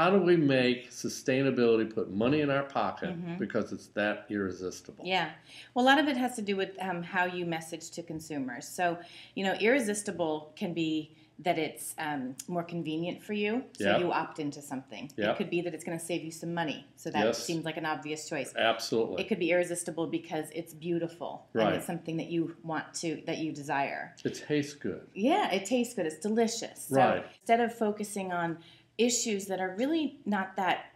how do we make sustainability put money in our pocket because it's that irresistible? Yeah. Well, a lot of it has to do with how you message to consumers. So, irresistible can be that it's more convenient for you, so you opt into something. It could be that it's going to save you some money, so that seems like an obvious choice. Absolutely. It could be irresistible because it's beautiful, and it's something that you that you desire. It tastes good. Yeah, it tastes good. It's delicious. So instead of focusing on issues that are really not that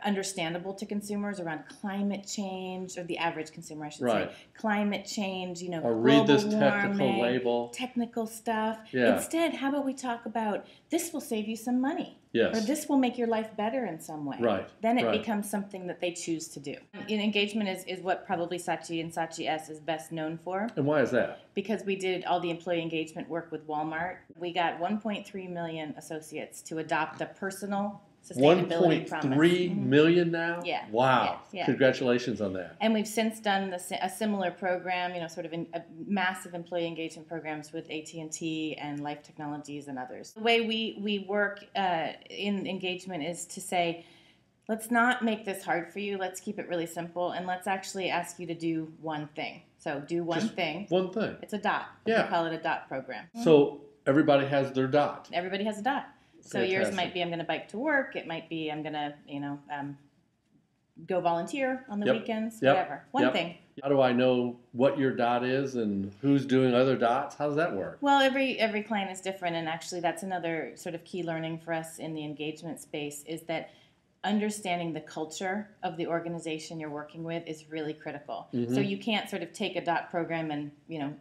understandable to consumers around climate change, or the average consumer, I should say, climate change, or read this global technical warming, label, technical stuff. Instead, how about we talk about this will save you some money, or this will make your life better in some way. Then it becomes something that they choose to do. Engagement is what probably Saatchi and Saatchi S is best known for. And why is that? Because we did all the employee engagement work with Walmart. We got 1.3 million associates to adopt a personal sustainability promise. 1.3 million now? Yeah. Wow. Yeah. Congratulations on that. And we've since done a similar program, sort of massive employee engagement programs with AT&T and Life Technologies and others. The way we work in engagement is to say, let's not make this hard for you. Let's keep it really simple, and let's actually ask you to do one thing. So do one thing. One thing. It's a DOT. We call it a DOT program. So everybody has their DOT. Everybody has a DOT. So yours might be, I'm going to bike to work. It might be, I'm going to, go volunteer on the weekends, whatever. One thing. How do I know what your DOT is and who's doing other DOTs? How does that work? Well, every client is different, and actually that's another sort of key learning for us in the engagement space, is that understanding the culture of the organization you're working with is really critical. So you can't sort of take a DOT program and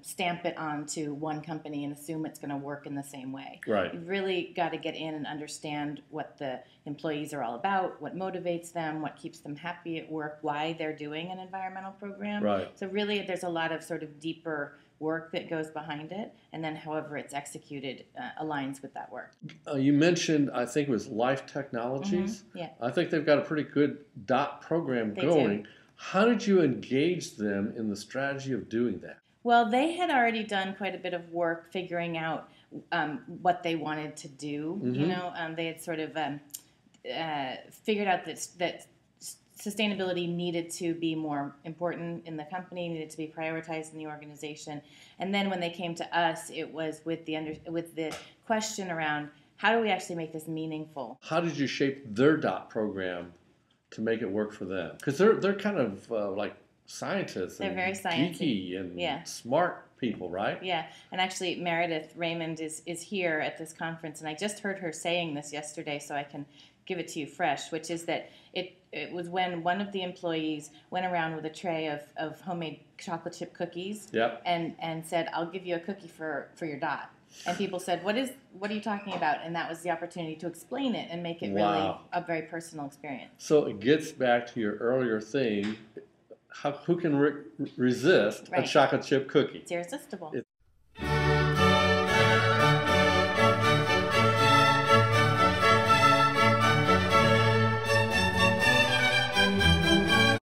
stamp it onto one company and assume it's going to work in the same way. You've really got to get in and understand what the employees are all about, what motivates them, what keeps them happy at work, why they're doing an environmental program. So really there's a lot of sort of deeper work that goes behind it, and then however it's executed aligns with that work. You mentioned, I think it was Life Technologies. I think they've got a pretty good DOT program going. Do. How did you engage them in the strategy of doing that? Well, they had already done quite a bit of work figuring out what they wanted to do. They had sort of figured out that sustainability needed to be more important in the company, needed to be prioritized in the organization. And then when they came to us, it was with the question around, how do we actually make this meaningful? How did you shape their DOT program to make it work for them? Because they're kind of like scientists. They're and very sciencey. geeky and smart people, right? Yeah, and actually Meredith Raymond is here at this conference, and I just heard her saying this yesterday, so I can give it to you fresh, which is that it was when one of the employees went around with a tray of homemade chocolate chip cookies and said, I'll give you a cookie for your DOT. And people said, what are you talking about? And that was the opportunity to explain it and make it really a very personal experience. So it gets back to your earlier theme, who can resist a chocolate chip cookie? It's irresistible.